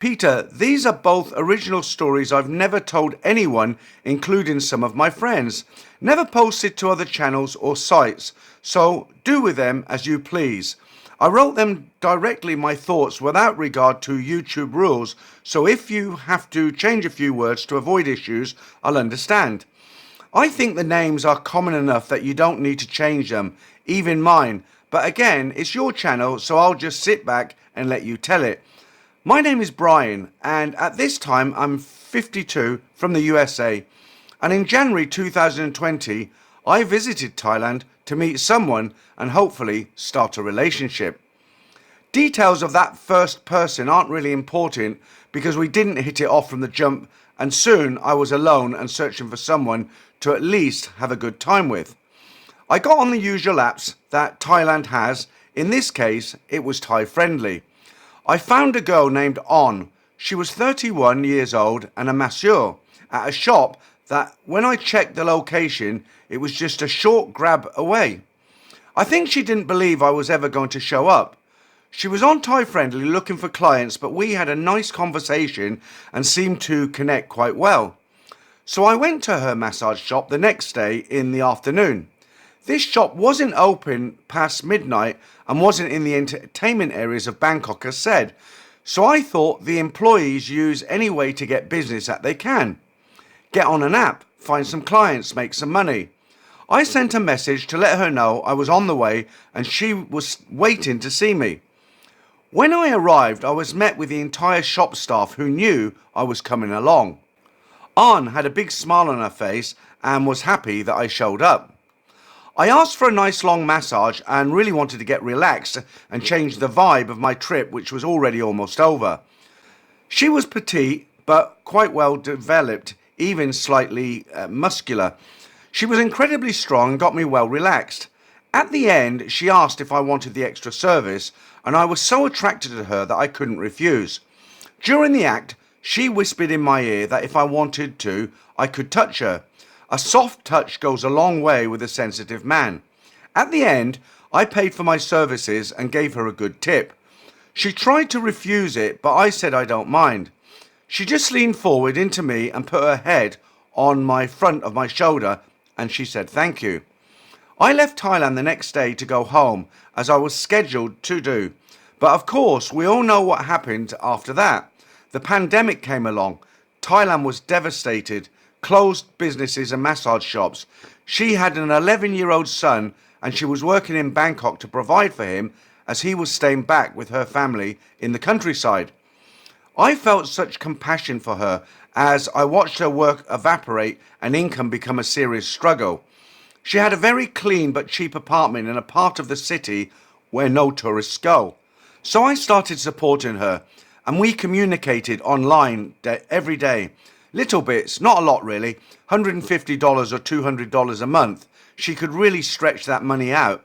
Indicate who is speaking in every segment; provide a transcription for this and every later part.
Speaker 1: Peter, these are both original stories I've never told anyone, including some of my friends. Never posted to other channels or sites, so do with them as you please. I wrote them directly my thoughts without regard to YouTube rules, so if you have to change a few words to avoid issues, I'll understand. I think the names are common enough that you don't need to change them, even mine. But again, it's your channel, so I'll just sit back and let you tell it. My name is Brian, and at this time I'm 52 from the USA. And in January 2020, I visited Thailand to meet someone and hopefully start a relationship. Details of that first person aren't really important because we didn't hit it off from the jump, and soon I was alone and searching for someone to at least have a good time with. I got on the usual apps that Thailand has. In this case, it was Thai friendly. I found a girl named On. She was 31 years old and a masseur at a shop that, when I checked the location, it was just a short grab away. I think she didn't believe I was ever going to show up. She was on Thai friendly looking for clients, but we had a nice conversation and seemed to connect quite well. So I went to her massage shop the next day in the afternoon. This shop wasn't open past midnight and wasn't in the entertainment areas of Bangkok as said, so I thought the employees use any way to get business that they can. Get on an app, find some clients, make some money. I sent a message to let her know I was on the way and she was waiting to see me. When I arrived, I was met with the entire shop staff who knew I was coming along. An had a big smile on her face and was happy that I showed up. I asked for a nice long massage and really wanted to get relaxed and change the vibe of my trip, which was already almost over. She was petite but quite well developed, even slightly muscular. She was incredibly strong and got me well relaxed. At the end, she asked if I wanted the extra service, and I was so attracted to her that I couldn't refuse. During the act, she whispered in my ear that if I wanted to, I could touch her. A soft touch goes a long way with a sensitive man. At the end, I paid for my services and gave her a good tip. She tried to refuse it, but I said I don't mind. She just leaned forward into me and put her head on my front of my shoulder, and she said thank you. I left Thailand the next day to go home, as I was scheduled to do. But of course, we all know what happened after that. The pandemic came along. Thailand was devastated. Closed businesses and massage shops. She had an 11-year-old son and she was working in Bangkok to provide for him as he was staying back with her family in the countryside. I felt such compassion for her as I watched her work evaporate and income become a serious struggle. She had a very clean but cheap apartment in a part of the city where no tourists go. So I started supporting her and we communicated online every day. Little bits, not a lot really, $150 or $200 a month. She could really stretch that money out.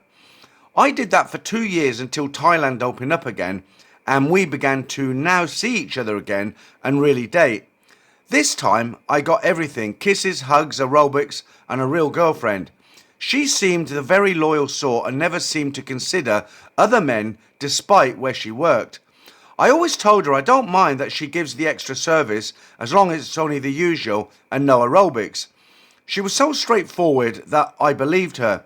Speaker 1: I did that for 2 years until Thailand opened up again and we began to now see each other again and really date. This time I got everything, kisses, hugs, aerobics and a real girlfriend. She seemed the very loyal sort and never seemed to consider other men despite where she worked. I always told her I don't mind that she gives the extra service as long as it's only the usual and no aerobics. She was so straightforward that I believed her.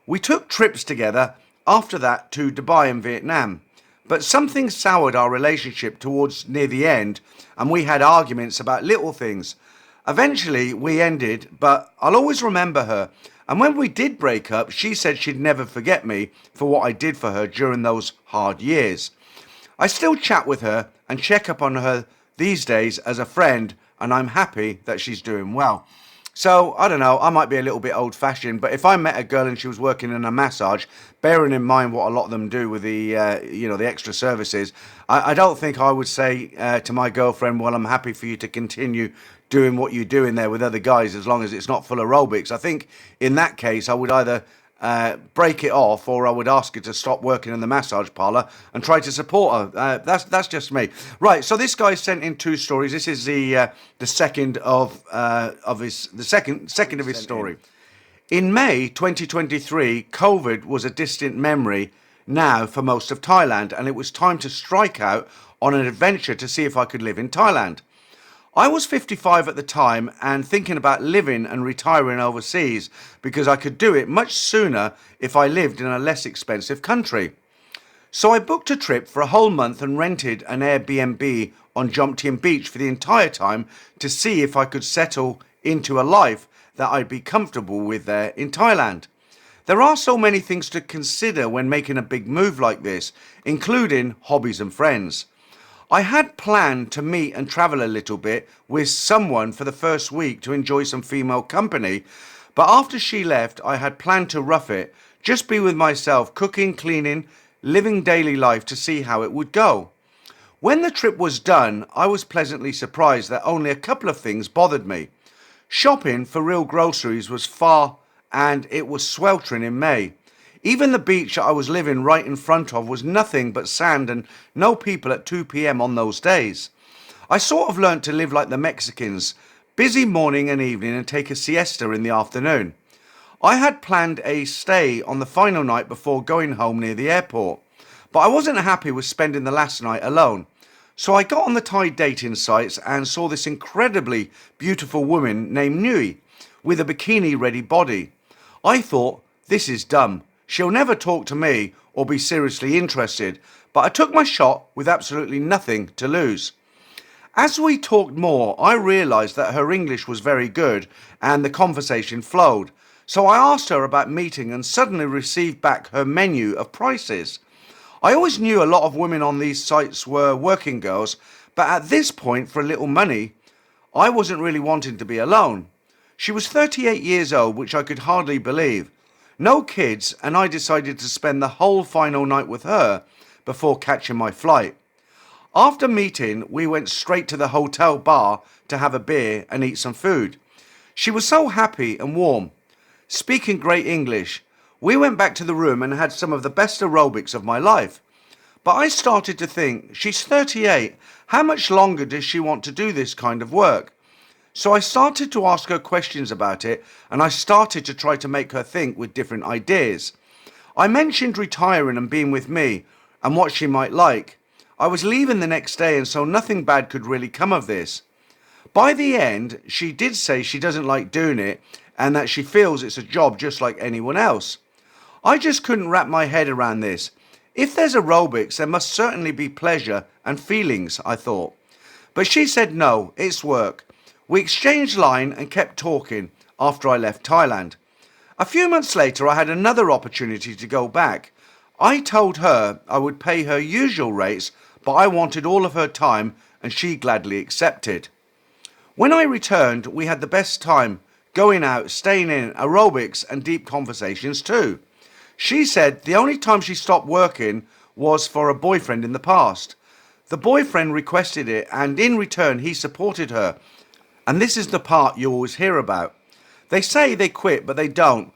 Speaker 1: We took trips together after that to Dubai and Vietnam, but something soured our relationship towards near the end and we had arguments about little things. Eventually we ended, but I'll always remember her, and when we did break up, she said she'd never forget me for what I did for her during those hard years. I still chat with her and check up on her these days as a friend, and I'm happy that she's doing well. So, I don't know, I might be a little bit old-fashioned, but if I met a girl and she was working in a massage, bearing in mind what a lot of them do with the extra services, I don't think I would say to my girlfriend, well, I'm happy for you to continue doing what you're doing there with other guys as long as it's not full aerobics. I think in that case, I would either break it off, or I would ask her to stop working in the massage parlour and try to support her. That's just me. Right. So this guy sent in 2 stories. This is the second of his story. In May 2023, COVID was a distant memory now for most of Thailand, and it was time to strike out on an adventure to see if I could live in Thailand. I was 55 at the time and thinking about living and retiring overseas because I could do it much sooner if I lived in a less expensive country. So I booked a trip for a whole month and rented an Airbnb on Jomtien beach for the entire time to see if I could settle into a life that I'd be comfortable with there in Thailand. There are so many things to consider when making a big move like this, including hobbies and friends. I had planned to meet and travel a little bit with someone for the first week to enjoy some female company, but after she left, I had planned to rough it, just be with myself, cooking, cleaning, living daily life to see how it would go. When the trip was done, I was pleasantly surprised that only a couple of things bothered me. Shopping for real groceries was far and it was sweltering in May. Even the beach that I was living right in front of was nothing but sand and no people at 2 p.m. on those days. I sort of learnt to live like the Mexicans, busy morning and evening and take a siesta in the afternoon. I had planned a stay on the final night before going home near the airport, but I wasn't happy with spending the last night alone. So I got on the Thai dating sites and saw this incredibly beautiful woman named Nui with a bikini ready body. I thought, this is dumb. She'll never talk to me or be seriously interested, but I took my shot with absolutely nothing to lose. As we talked more, I realised that her English was very good and the conversation flowed. So I asked her about meeting and suddenly received back her menu of prices. I always knew a lot of women on these sites were working girls, but at this point, for a little money, I wasn't really wanting to be alone. She was 38 years old, which I could hardly believe. No kids, and I decided to spend the whole final night with her before catching my flight. After meeting, we went straight to the hotel bar to have a beer and eat some food. She was so happy and warm, speaking great English. We went back to the room and had some of the best aerobics of my life. But I started to think, she's 38, how much longer does she want to do this kind of work? So I started to ask her questions about it, and I started to try to make her think with different ideas. I mentioned retiring and being with me, and what she might like. I was leaving the next day, and so nothing bad could really come of this. By the end, she did say she doesn't like doing it, and that she feels it's a job just like anyone else. I just couldn't wrap my head around this. If there's aerobics, there must certainly be pleasure and feelings, I thought. But she said no, it's work. We exchanged line and kept talking after I left Thailand. A few months later, I had another opportunity to go back. I told her I would pay her usual rates, but I wanted all of her time, and she gladly accepted. When I returned, we had the best time, going out, staying in, aerobics and deep conversations too. She said the only time she stopped working was for a boyfriend in the past. The boyfriend requested it, and in return he supported her. And this is the part you always hear about. They say they quit, but they don't.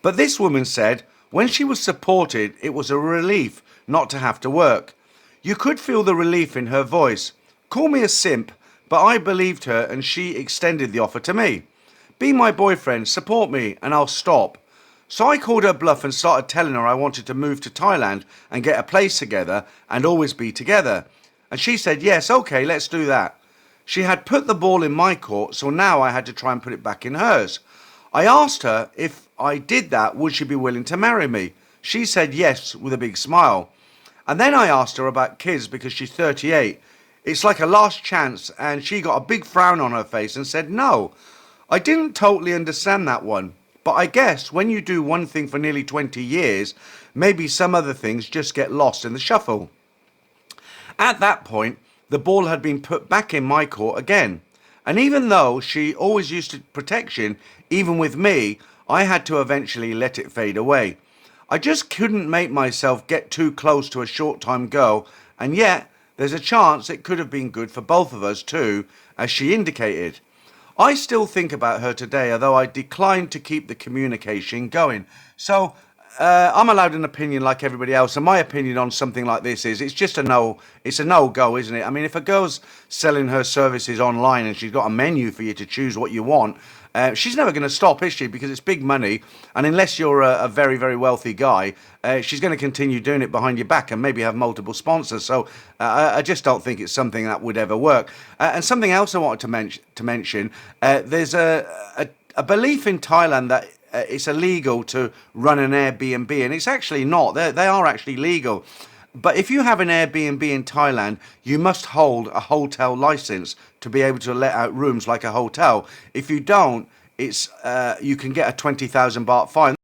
Speaker 1: But this woman said when she was supported, it was a relief not to have to work. You could feel the relief in her voice. Call me a simp, but I believed her and she extended the offer to me. Be my boyfriend, support me, and I'll stop. So I called her bluff and started telling her I wanted to move to Thailand and get a place together and always be together. And she said, yes, okay, let's do that. She had put the ball in my court, so now I had to try and put it back in hers. I asked her if I did that, would she be willing to marry me? She said yes with a big smile. And then I asked her about kids because she's 38. It's like a last chance, and she got a big frown on her face and said no. I didn't totally understand that one, but I guess when you do one thing for nearly 20 years, maybe some other things just get lost in the shuffle. At that point, the ball had been put back in my court again. And even though she always used protection, even with me, I had to eventually let it fade away. I just couldn't make myself get too close to a short-time girl, and yet there's a chance it could have been good for both of us too, as she indicated. I still think about her today, although I declined to keep the communication going. So I'm allowed an opinion like everybody else, and my opinion on something like this is it's just a no. It's a no-go, isn't it? I mean, if a girl's selling her services online and she's got a menu for you to choose what you want, She's never going to stop, is she? Because it's big money, and unless you're a very, very wealthy guy, she's going to continue doing it behind your back and maybe have multiple sponsors. So I just don't think it's something that would ever work. And something else I wanted to mention, there's a belief in Thailand that it's illegal to run an Airbnb, and it's actually not. They are actually legal. But if you have an Airbnb in Thailand, you must hold a hotel license to be able to let out rooms like a hotel. If you don't, it's you can get a 20,000 baht fine.